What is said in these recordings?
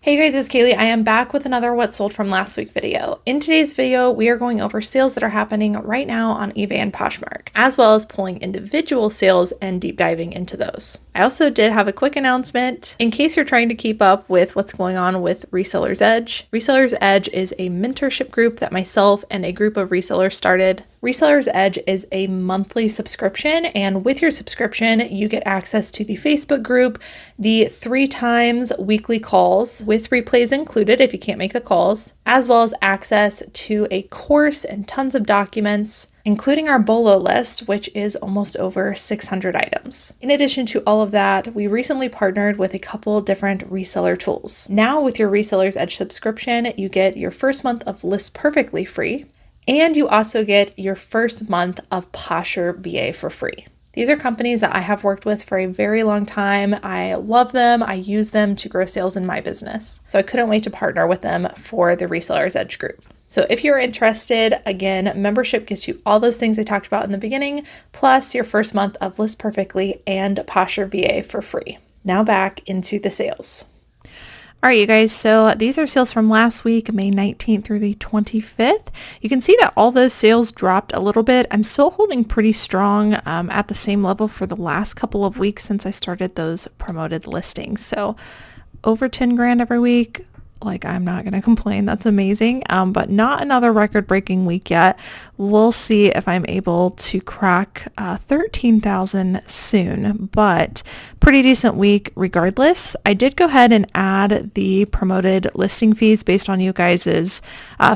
Hey guys, it's Cayley. I am back with another What Sold from last week video. In today's video, we are going over sales that are happening right now on eBay and Poshmark, as well as pulling individual sales and deep diving into those. I also did have a quick announcement in case you're trying to keep up with what's going on with Reseller's Edge. Reseller's Edge is a mentorship group that myself and a group of resellers started. Reseller's Edge is a monthly subscription, and with your subscription, you get access to the Facebook group, the 3 times weekly calls with replays included if you can't make the calls, as well as access to a course and tons of documents, including our BOLO list, which is almost over 600 items. In addition to all of that, we recently partnered with a couple different reseller tools. Now with your Reseller's Edge subscription, you get your first month of List Perfectly free, and you also get your first month of Posherva for free. These are companies that I have worked with for a very long time. I love them. I use them to grow sales in my business. So I couldn't wait to partner with them for the Reseller's Edge group. So if you're interested, again, membership gets you all those things I talked about in the beginning, plus your first month of List Perfectly and Posherva for free. Now back into the sales. All right, you guys, so these are sales from last week, May 19th through the 25th. You can see that all those sales dropped a little bit. I'm still holding pretty strong at the same level for the last couple of weeks since I started those promoted listings. So over 10 grand every week. Like, I'm not going to complain. That's amazing. But not another record-breaking week yet. We'll see if I'm able to crack 13,000 soon, but pretty decent week regardless. I did go ahead and add the promoted listing fees based on you guys'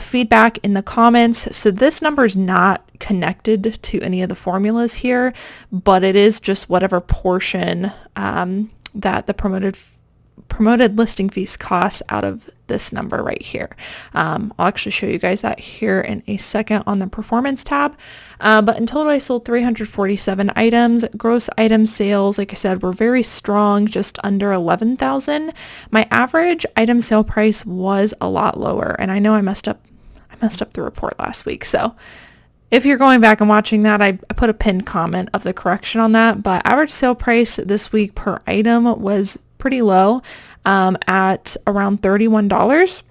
feedback in the comments. So this number is not connected to any of the formulas here, but it is just whatever portion that the promoted listing fees cost out of this number right here. I'll actually show you guys that here in a second on the performance tab. But in total, I sold 347 items. Gross item sales, like I said, were very strong, just under 11,000. My average item sale price was a lot lower, and I know I messed up the report last week. So if you're going back and watching that, I put a pinned comment of the correction on that, but average sale price this week per item was pretty low at around $31.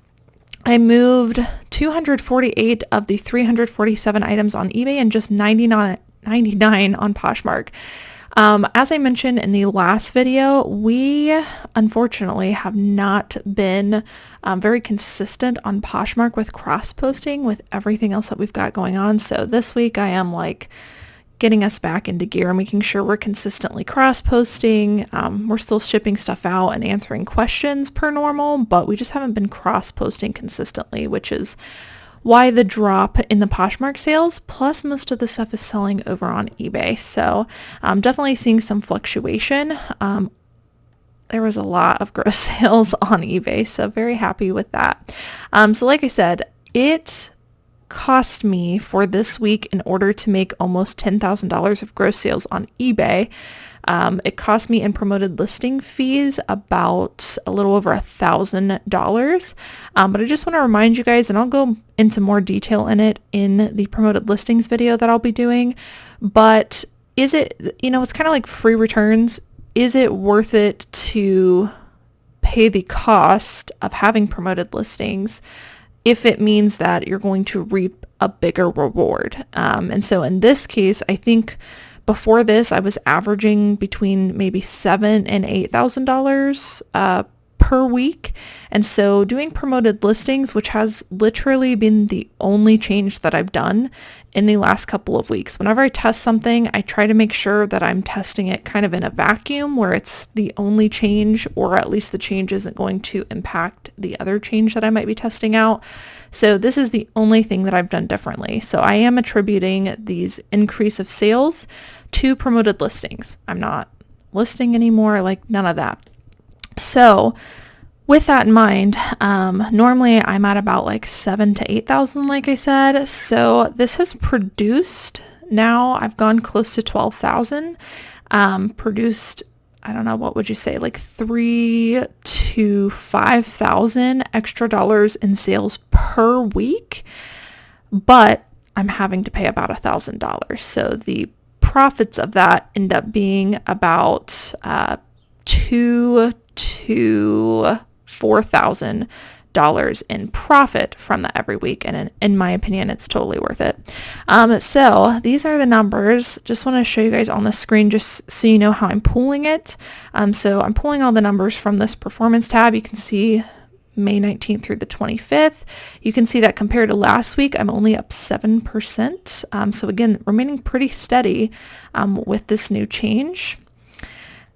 I moved 248 of the 347 items on eBay and just 99 on Poshmark. As I mentioned in the last video, we unfortunately have not been very consistent on Poshmark with cross-posting with everything else that we've got going on. So this week I am getting us back into gear and making sure we're consistently cross-posting. We're still shipping stuff out and answering questions per normal, but we just haven't been cross-posting consistently, which is why the drop in the Poshmark sales, plus most of the stuff is selling over on eBay. So I'm definitely seeing some fluctuation. There was a lot of gross sales on eBay, so very happy with that. So like I said, it cost me for this week in order to make almost $10,000 of gross sales on eBay. It cost me in promoted listing fees about a little over $1,000. But I just want to remind you guys, and I'll go into more detail in it in the promoted listings video that I'll be doing. But is it, it's kind of like free returns. Is it worth it to pay the cost of having promoted listings if it means that you're going to reap a bigger reward? And so in this case, I think before this, I was averaging between maybe $7,000 and $8,000 per week. And so doing promoted listings, which has literally been the only change that I've done in the last couple of weeks. Whenever I test something, I try to make sure that I'm testing it kind of in a vacuum where it's the only change, or at least the change isn't going to impact the other change that I might be testing out. So this is the only thing that I've done differently. So I am attributing these increase of sales to promoted listings. I'm not listing anymore, none of that. So with that in mind, normally I'm at about $7,000 to $8,000, like I said. So this has produced, now I've gone close to 12,000, produced, I don't know, what would you say, $3,000 to $5,000 extra dollars in sales per week. But I'm having to pay about $1,000. So the profits of that end up being about $2,000 to $4,000 in profit from that every week. And in my opinion, it's totally worth it. So these are the numbers. Just want to show you guys on the screen just so you know how I'm pulling it. So I'm pulling all the numbers from this performance tab. You can see May 19th through the 25th. You can see that compared to last week, I'm only up 7%. So again, remaining pretty steady with this new change.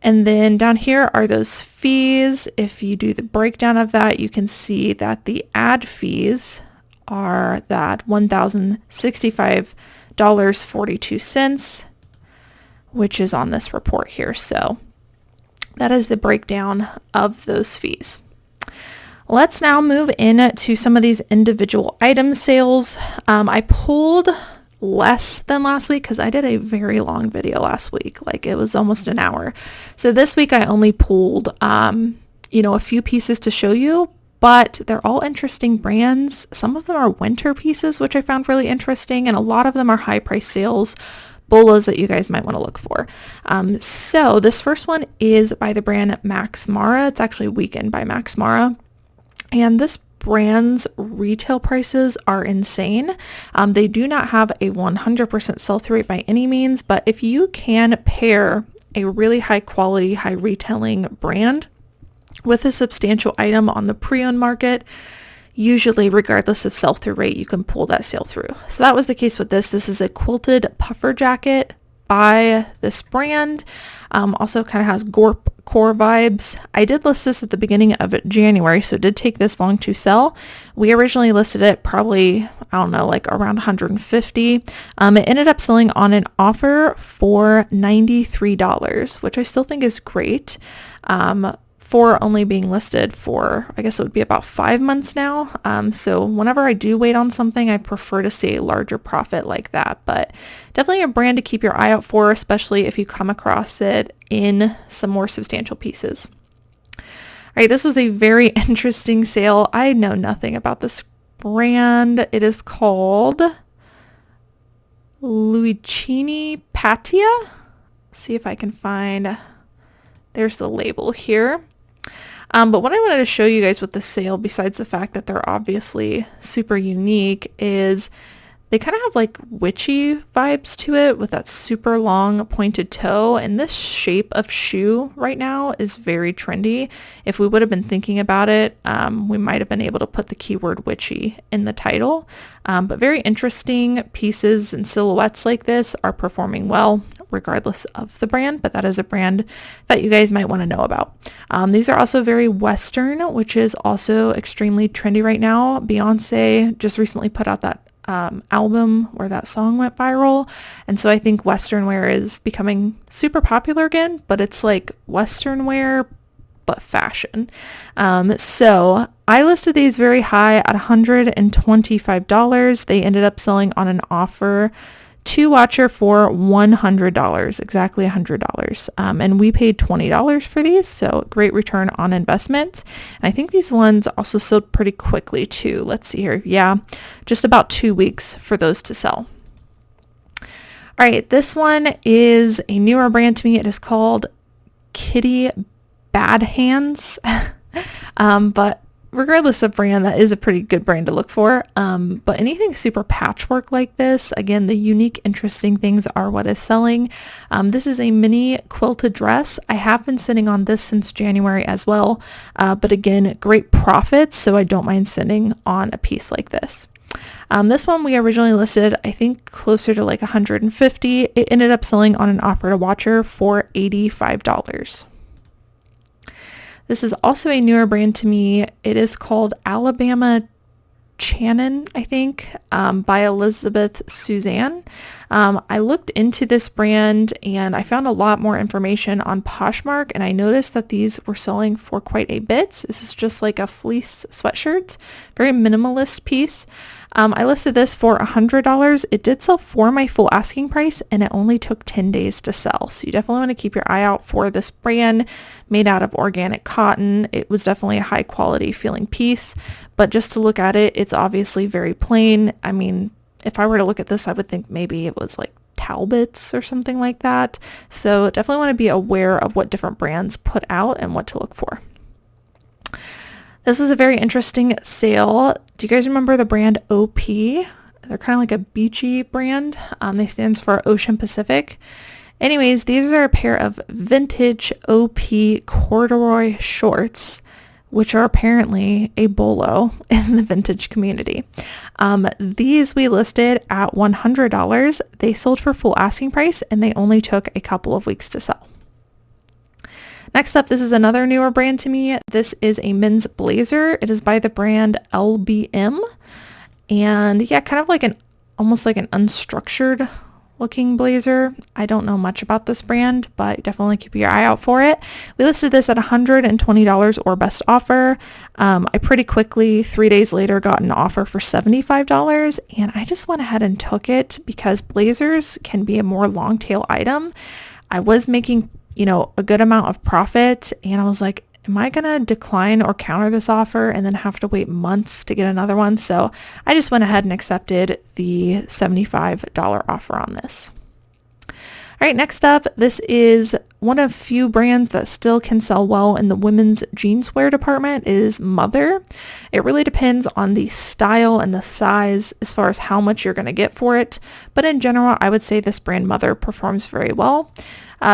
And then down here are those fees. If you do the breakdown of that, you can see that the ad fees are that $1,065.42, which is on this report here. So that is the breakdown of those fees. Let's now move into some of these individual item sales. I pulled less than last week because I did a very long video last week. Like, it was almost an hour. So this week I only pulled, a few pieces to show you, but they're all interesting brands. Some of them are winter pieces, which I found really interesting, and a lot of them are high price sales, bolas that you guys might want to look for. So this first one is by the brand Max Mara. It's actually Weekend by Max Mara. And this brand's retail prices are insane. They do not have a 100% sell-through rate by any means, but if you can pair a really high quality, high retailing brand with a substantial item on the pre-owned market, usually regardless of sell-through rate, you can pull that sale through. So that was the case with this. This is a quilted puffer jacket by this brand. Also kind of has core vibes. I did list this at the beginning of January, so it did take this long to sell. We originally listed it probably, like around 150. It ended up selling on an offer for $93, which I still think is great. For only being listed for, I guess it would be about 5 months now. So whenever I do wait on something, I prefer to see a larger profit like that, but definitely a brand to keep your eye out for, especially if you come across it in some more substantial pieces. All right, this was a very interesting sale. I know nothing about this brand. It is called Luigini Pattia. See if I can find, there's the label here. But what I wanted to show you guys with the sale, besides the fact that they're obviously super unique, is they kind of have like witchy vibes to it with that super long pointed toe. And this shape of shoe right now is very trendy. If we would have been thinking about it, we might have been able to put the keyword witchy in the title. But very interesting pieces and silhouettes like this are performing well, regardless of the brand, but that is a brand that you guys might want to know about. These are also very Western, which is also extremely trendy right now. Beyonce just recently put out that album where that song went viral, and so I think Western wear is becoming super popular again, but it's like Western wear but fashion. So I listed these very high at $125. They ended up selling on an offer to Watcher for $100, exactly $100. And we paid $20 for these, so great return on investment. And I think these ones also sold pretty quickly too. Let's see here. Yeah, just about 2 weeks for those to sell. All right, this one is a newer brand to me. It is called Kitty Bad Hands. But regardless of brand, that is a pretty good brand to look for. But anything super patchwork like this, again, the unique, interesting things are what is selling. This is a mini quilted dress. I have been sitting on this since January as well. But again, great profits, so I don't mind sitting on a piece like this. This one we originally listed, I think, closer to like 150. It ended up selling on an offer to Watcher for $85. This is also a newer brand to me. It is called Alabama Channon, I think, by Elizabeth Suzanne. I looked into this brand and I found a lot more information on Poshmark, and I noticed that these were selling for quite a bit. This is just like a fleece sweatshirt, very minimalist piece. I listed this for $100. It did sell for my full asking price, and it only took 10 days to sell. So you definitely want to keep your eye out for this brand, made out of organic cotton. It was definitely a high quality feeling piece, but just to look at it, it's obviously very plain. I mean, if I were to look at this, I would think maybe it was like Talbots or something like that. So definitely want to be aware of what different brands put out and what to look for. This was a very interesting sale. Do you guys remember the brand OP? They're kind of like a beachy brand. They stands for Ocean Pacific. Anyways, these are a pair of vintage OP corduroy shorts, which are apparently a bolo in the vintage community. These we listed at $100. They sold for full asking price, and they only took a couple of weeks to sell. Next up, this is another newer brand to me. This is a men's blazer. It is by the brand LBM. And yeah, kind of like almost like an unstructured looking blazer. I don't know much about this brand, but definitely keep your eye out for it. We listed this at $120 or best offer. I pretty quickly, 3 days later, got an offer for $75, and I just went ahead and took it because blazers can be a more long tail item. I was making, a good amount of profit, and I was like, am I going to decline or counter this offer and then have to wait months to get another one? So I just went ahead and accepted the $75 offer on this. All right, next up, this is one of few brands that still can sell well in the women's jeanswear department. It is Mother. It really depends on the style and the size as far as how much you're going to get for it. But in general, I would say this brand Mother performs very well.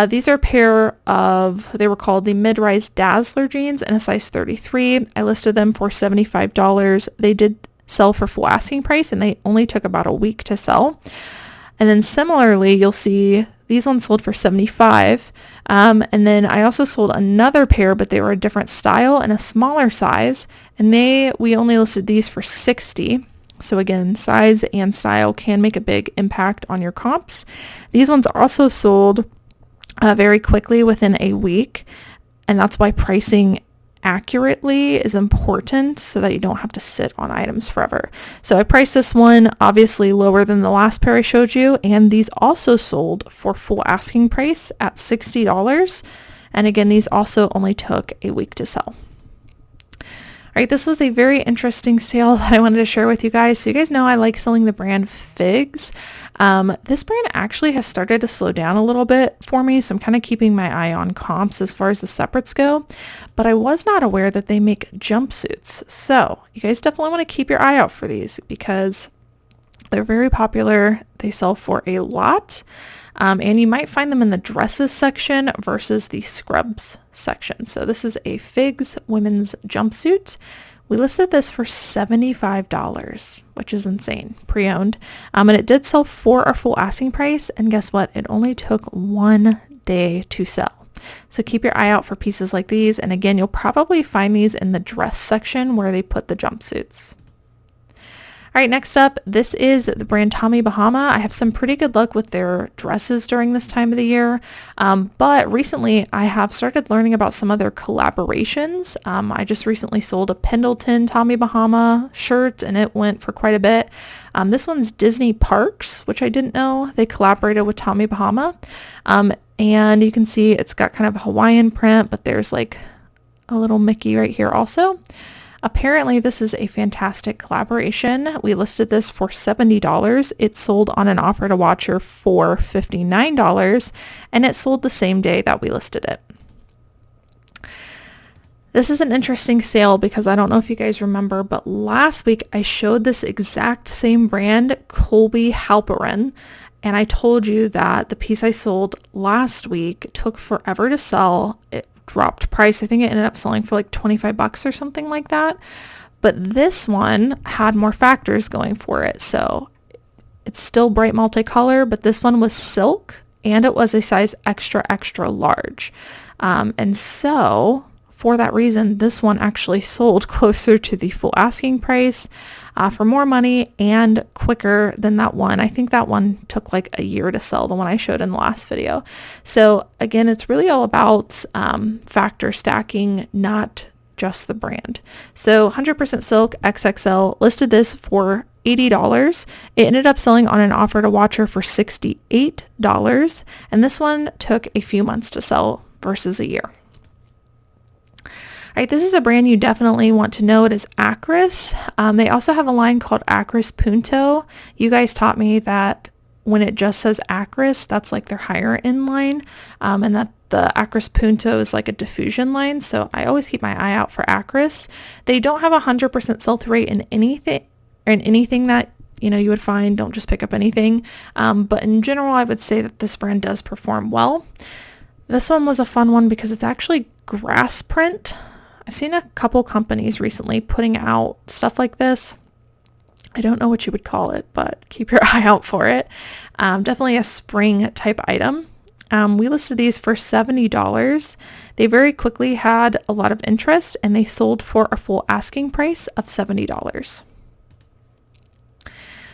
These are a pair of, they were called the mid-rise Dazzler jeans in a size 33. I listed them for $75. They did sell for full asking price, and they only took about a week to sell. And then similarly, you'll see these ones sold for $75. And then I also sold another pair, but they were a different style and a smaller size. And we only listed these for $60. So again, size and style can make a big impact on your comps. These ones also sold very quickly within a week, and that's why pricing accurately is important so that you don't have to sit on items forever. So I priced this one obviously lower than the last pair I showed you, and these also sold for full asking price at $60. And again, these also only took a week to sell. All right, this was a very interesting sale that I wanted to share with you guys. So you guys know I like selling the brand Figs. This brand actually has started to slow down a little bit for me, so I'm kind of keeping my eye on comps as far as the separates go. But I was not aware that they make jumpsuits. So you guys definitely want to keep your eye out for these because they're very popular. They sell for a lot. And you might find them in the dresses section versus the scrubs section. So this is a Figs women's jumpsuit. We listed this for $75, which is insane, pre-owned. And it did sell for our full asking price. And guess what? It only took 1 day to sell. So keep your eye out for pieces like these. And again, you'll probably find these in the dress section where they put the jumpsuits. All right, next up, this is the brand Tommy Bahama. I have some pretty good luck with their dresses during this time of the year, but recently I have started learning about some of their collaborations. I just recently sold a Pendleton Tommy Bahama shirt, and it went for quite a bit. This one's Disney Parks, which I didn't know. They collaborated with Tommy Bahama, and you can see it's got kind of a Hawaiian print, but there's like a little Mickey right here also. Apparently, this is a fantastic collaboration. We listed this for $70. It sold on an offer to watcher for $59, and it sold the same day that we listed it. This is an interesting sale because I don't know if you guys remember, but last week I showed this exact same brand, Colby Halperin, and I told you that the piece I sold last week took forever to sell. It dropped price. I think it ended up selling for like $25 or something like that. But this one had more factors going for it. So it's still bright multicolor, but this one was silk and it was a size extra, extra large. And so for that reason, this one actually sold closer to the full asking price for more money and quicker than that one. I think that one took like a year to sell, the one I showed in the last video. So again, it's really all about factor stacking, not just the brand. So 100% silk XXL, listed this for $80. It ended up selling on an offer to watcher for $68. And this one took a few months to sell versus a year. All right, this is a brand you definitely want to know. It is Acris. They also have a line called Acris Punto. You guys taught me that when it just says Acris, that's like their higher end line, and that the Acris Punto is like a diffusion line, so I always keep my eye out for Acris. They don't have 100% sell-through rate in anything that you would find. Don't just pick up anything. But in general, I would say that this brand does perform well. This one was a fun one because it's actually grass print. I've seen a couple companies recently putting out stuff like this. I don't know what you would call it, but keep your eye out for it. Definitely a spring type item. We listed these for $70. They very quickly had a lot of interest and they sold for a full asking price of $70.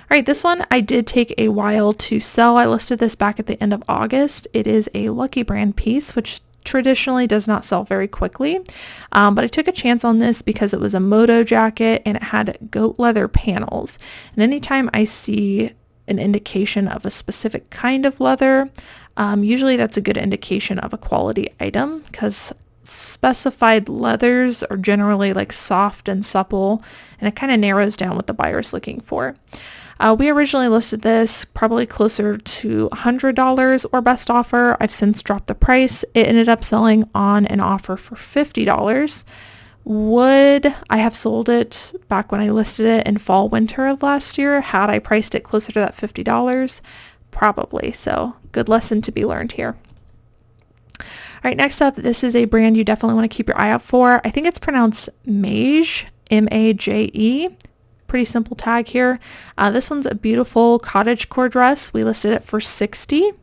All right, this one I did take a while to sell. I listed this back at the end of August. It is a Lucky Brand piece, which traditionally does not sell very quickly, but I took a chance on this because it was a moto jacket and it had goat leather panels. And anytime I see an indication of a specific kind of leather, usually that's a good indication of a quality item, because specified leathers are generally like soft and supple, and it kind of narrows down what the buyer's looking for. We originally listed this probably closer to $100 or best offer. I've since dropped the price. It ended up selling on an offer for $50. Would I have sold it back when I listed it in fall winter of last year had I priced it closer to that $50? Probably. So good lesson to be learned here. All right, next up, this is a brand you definitely want to keep your eye out for. I think it's pronounced Maje, M-A-J-E. Pretty simple tag here. This one's a beautiful cottagecore dress. We listed it for $60,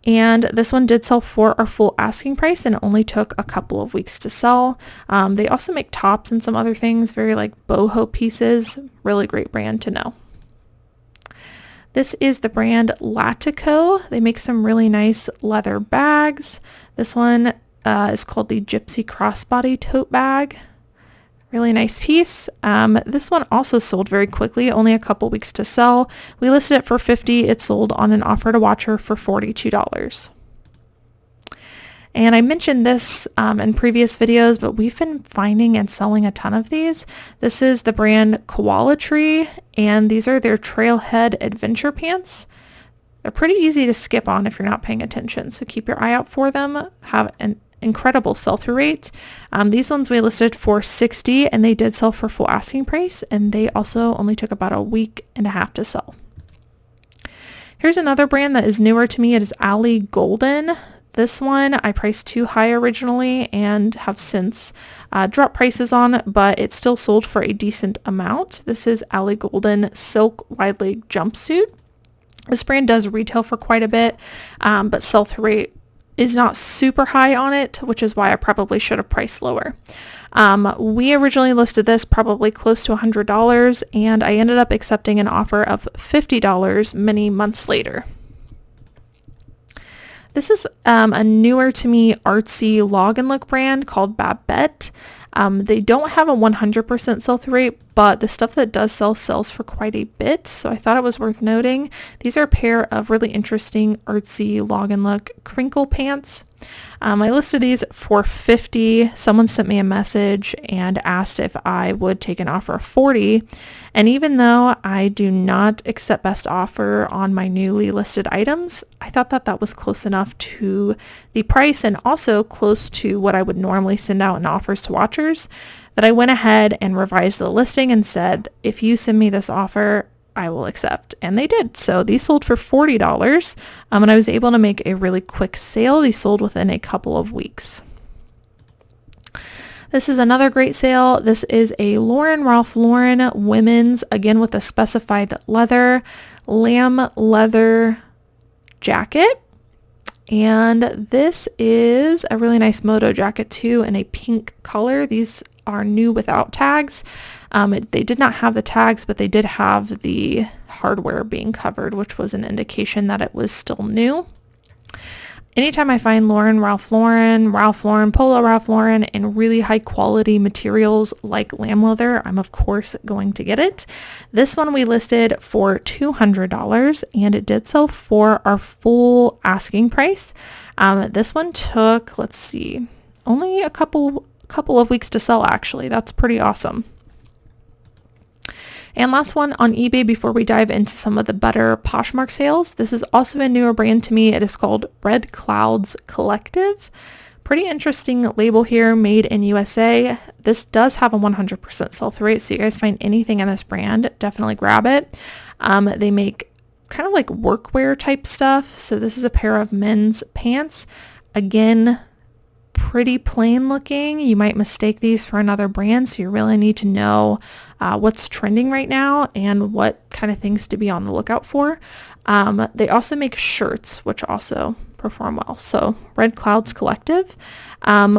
and this one did sell for our full asking price and it only took a couple of weeks to sell. They also make tops and some other things, very like boho pieces. Really great brand to know. This is the brand Latico. They make some really nice leather bags. This one is called the Gypsy Crossbody Tote Bag. Really nice piece. This one also sold very quickly, only a couple weeks to sell. We listed it for $50. It sold on an offer to watcher for $42. And I mentioned this in previous videos, but we've been finding and selling a ton of these. This is the brand Koala, and these are their Trailhead Adventure Pants. They're pretty easy to skip on if you're not paying attention, so keep your eye out for them. Have an incredible sell-through rate. These ones we listed for $60 and they did sell for full asking price, and they also only took about a week and a half to sell. Here's another brand that is newer to me. It is Alley Golden. This one I priced too high originally and have since dropped prices on, but it still sold for a decent amount. This is Alley Golden Silk Wide Leg Jumpsuit. This brand does retail for quite a bit, but sell-through rate is not super high on it, which is why I probably should have priced lower. We originally listed this probably close to $100, and I ended up accepting an offer of $50 many months later. This is a newer to me artsy log and look brand called Babette. They don't have a 100% sell-through rate, but the stuff that does sell sells for quite a bit, so I thought it was worth noting. These are a pair of really interesting artsy log and look crinkle pants. I listed these for $50. Someone sent me a message and asked if I would take an offer of $40. And even though I do not accept best offer on my newly listed items, I thought that that was close enough to the price and also close to what I would normally send out in offers to watchers that I went ahead and revised the listing and said, if you send me this offer, I will accept. And they did. So these sold for $40, and I was able to make a really quick sale. These sold within a couple of weeks. This is another great sale. This is a Ralph Lauren women's, again with a specified leather, lamb leather jacket. And this is a really nice moto jacket too in a pink color. These are new without tags. They did not have the tags, but they did have the hardware being covered, which was an indication that it was still new. Anytime I find Ralph Lauren, Polo Ralph Lauren, and really high quality materials like lamb leather, I'm of course going to get it. This one we listed for $200 and it did sell for our full asking price. This one took, let's see, only a couple of weeks to sell actually. That's pretty awesome. And last one on eBay before we dive into some of the better Poshmark sales. This is also a newer brand to me. It is called Red Clouds Collective. Pretty interesting label here, made in USA. This does have a 100% sell-through rate, so you guys find anything in this brand, definitely grab it. They make kind of like workwear type stuff. So this is a pair of men's pants. Again, pretty plain looking. You might mistake these for another brand, so you really need to know what's trending right now and what kind of things to be on the lookout for. They also make shirts, which also perform well. So Red Clouds Collective.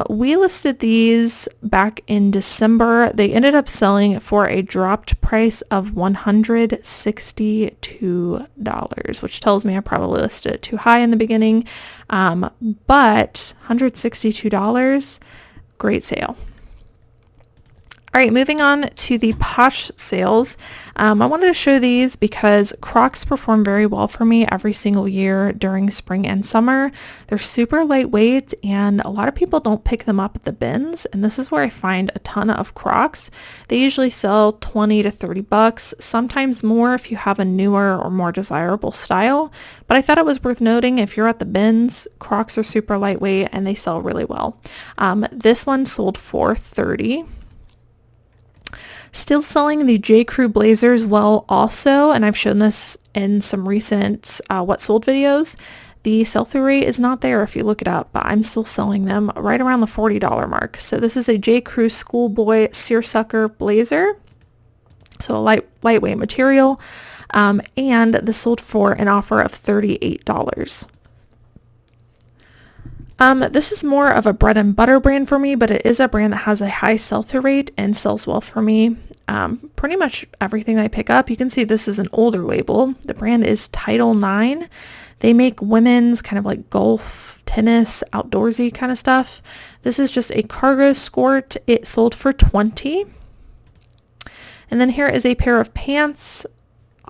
We listed these back in December. They ended up selling for a dropped price of $162, which tells me I probably listed it too high in the beginning. But $162, great sale. All right, moving on to the Posh sales. I wanted to show these because Crocs perform very well for me every single year during spring and summer. They're super lightweight and a lot of people don't pick them up at the bins, and this is where I find a ton of Crocs. They usually sell 20 to 30 bucks, sometimes more if you have a newer or more desirable style, but I thought it was worth noting if you're at the bins, Crocs are super lightweight and they sell really well. This one sold for $30. Still selling the J. Crew blazers well also, and I've shown this in some recent what sold videos. The sell-through rate is not there if you look it up, but I'm still selling them right around the $40 mark. So this is a J. Crew schoolboy seersucker blazer, so a lightweight material, and this sold for an offer of $38. This is more of a bread and butter brand for me, but it is a brand that has a high sell-through rate and sells well for me. Pretty much everything I pick up. You can see this is an older label. The brand is Title 9. They make women's kind of like golf, tennis, outdoorsy kind of stuff. This is just a cargo skirt. It sold for $20. And then here is a pair of pants.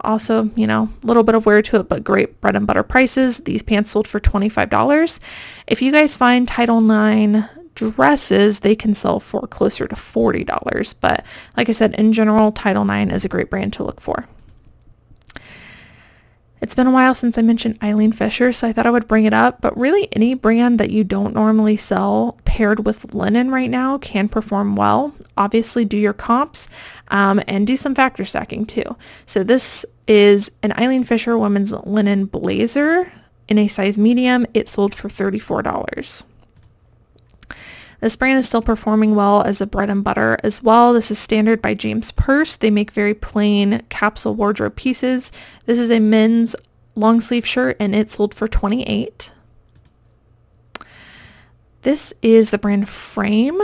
Also, you know, a little bit of wear to it, but great bread and butter prices. These pants sold for $25. If you guys find Title 9 dresses, they can sell for closer to $40. But like I said, in general, Title 9 is a great brand to look for. It's been a while since I mentioned Elaine Fisher, so I thought I would bring it up, but really any brand that you don't normally sell paired with linen right now can perform well. Obviously do your comps and do some factor stacking too. So this is an Elaine Fisher women's linen blazer in a size medium. It sold for $34. This brand is still performing well as a bread and butter as well. This is Standard by James Purse. They make very plain capsule wardrobe pieces. This is a men's long sleeve shirt and it sold for $28. This is the brand Frame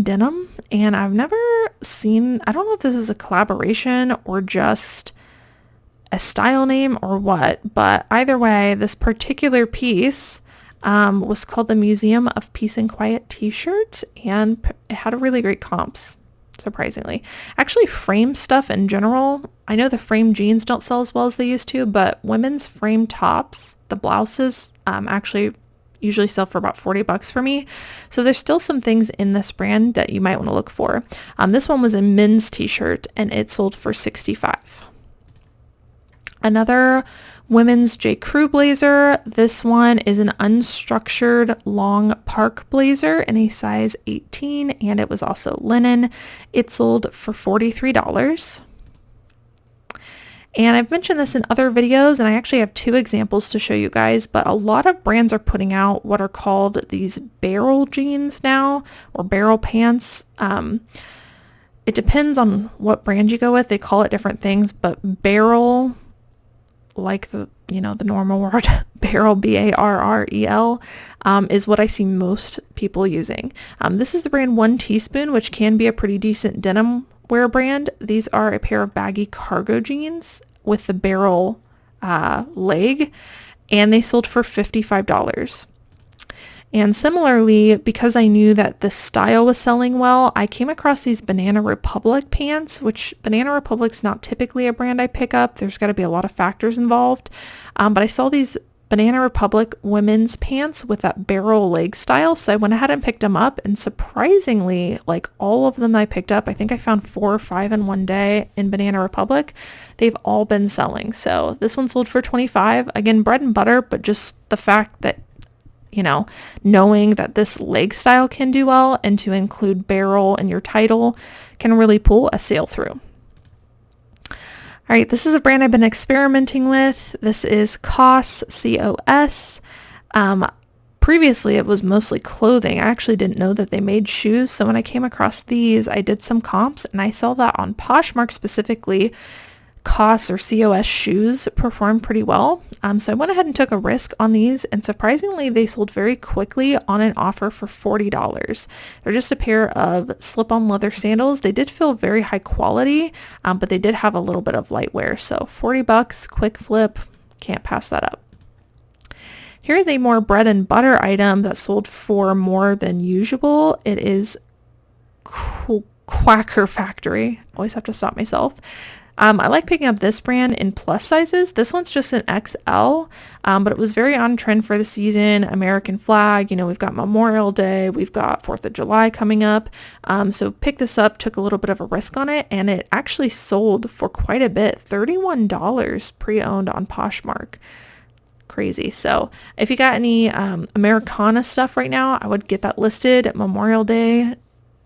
Denim, and I've never seen, I don't know if this is a collaboration or just a style name or what, but either way, this particular piece was called the Museum of Peace and Quiet t-shirt, and it had a really great comps, surprisingly. Actually, frame stuff in general, I know the frame jeans don't sell as well as they used to, but women's frame tops, the blouses, actually usually sell for about 40 bucks for me. So there's still some things in this brand that you might want to look for. This one was a men's t-shirt and it sold for $65. Another women's J. Crew blazer. This one is an unstructured long park blazer in a size 18, and it was also linen. It sold for $43. And I've mentioned this in other videos, and I actually have two examples to show you guys, but a lot of brands are putting out what are called these barrel jeans now, or barrel pants. It depends on what brand you go with. They call it different things, but barrel, like the normal word, barrel, B-A-R-R-E-L, is what I see most people using. This is the brand 1 Teaspoon, which can be a pretty decent denim wear brand. These are a pair of baggy cargo jeans with the barrel leg, and they sold for $55. And similarly, because I knew that the style was selling well, I came across these Banana Republic pants, which Banana Republic's not typically a brand I pick up. There's got to be a lot of factors involved. But I saw these Banana Republic women's pants with that barrel leg style. So I went ahead and picked them up, and surprisingly, like all of them I picked up, I think I found 4 or 5 in one day in Banana Republic. They've all been selling. So this one sold for $25. Again, bread and butter, but just the fact that, you know, knowing that this leg style can do well and to include barrel in your title can really pull a sale through. All right, this is a brand I've been experimenting with. This is COS, C-O-S. Previously, it was mostly clothing. I actually didn't know that they made shoes. So when I came across these, I did some comps, and I saw that on Poshmark specifically, COS or COS shoes performed pretty well. So I went ahead and took a risk on these, and surprisingly, they sold very quickly on an offer for $40. They're just a pair of slip-on leather sandals. They did feel very high quality, but they did have a little bit of light wear. So $40, quick flip, can't pass that up. Here's a more bread and butter item that sold for more than usual. It is Quaker Factory. Always have to stop myself. I like picking up this brand in plus sizes. This one's just an XL, but it was very on trend for the season. American flag, you know, we've got Memorial Day, we've got 4th of July coming up. So picked this up, took a little bit of a risk on it, and it actually sold for quite a bit, $31 pre-owned on Poshmark. Crazy. So if you got any Americana stuff right now, I would get that listed. Memorial Day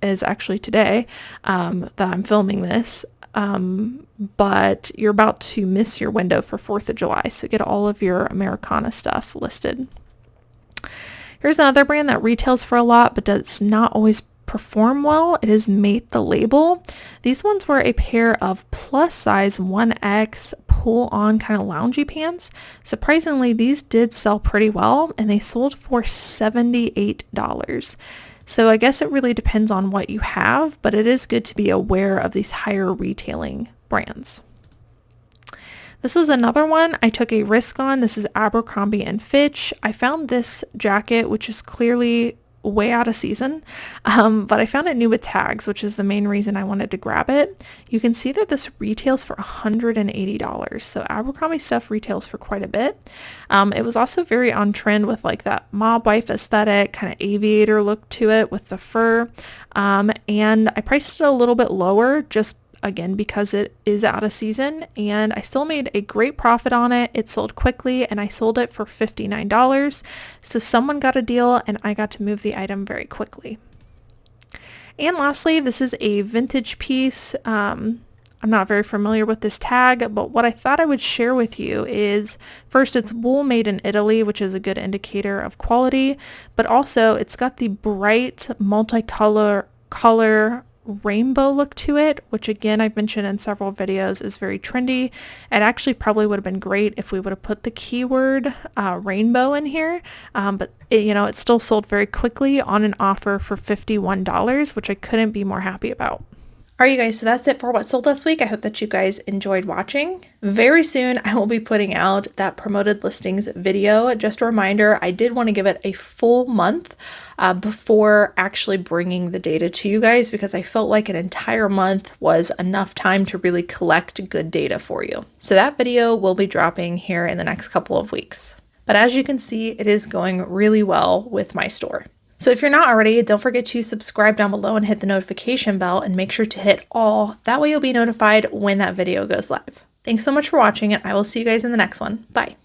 is actually today that I'm filming this. But you're about to miss your window for 4th of July. So get all of your Americana stuff listed. Here's another brand that retails for a lot, but does not always perform well. It is Mate the Label. These ones were a pair of plus size 1X pull on kind of loungy pants. Surprisingly, these did sell pretty well, and they sold for $78. So I guess it really depends on what you have, but it is good to be aware of these higher retailing brands. This was another one I took a risk on. This is Abercrombie & Fitch. I found this jacket, which is clearly way out of season, but I found it new with tags, which is the main reason I wanted to grab it. You can see that this retails for $180. So Abercrombie stuff retails for quite a bit. It was also very on trend with like that mob wife aesthetic, kind of aviator look to it with the fur. And I priced it a little bit lower just again because it is out of season, and I still made a great profit on it. It sold quickly, and I sold it for $59. So someone got a deal, and I got to move the item very quickly. And lastly, this is a vintage piece. I'm not very familiar with this tag, but what I thought I would share with you is, first, it's wool made in Italy, which is a good indicator of quality, but also it's got the bright multicolor rainbow look to it, which again I've mentioned in several videos is very trendy. It actually probably would have been great if we would have put the keyword rainbow in here, but it still sold very quickly on an offer for $51, which I couldn't be more happy about. All right, you guys, so that's it for what sold last week. I hope that you guys enjoyed watching. Very soon, I will be putting out that promoted listings video. Just a reminder, I did want to give it a full month before actually bringing the data to you guys, because I felt like an entire month was enough time to really collect good data for you. So that video will be dropping here in the next couple of weeks. But as you can see, it is going really well with my store. So if you're not already, don't forget to subscribe down below and hit the notification bell, and make sure to hit all. That way you'll be notified when that video goes live. Thanks so much for watching, and I will see you guys in the next one. Bye.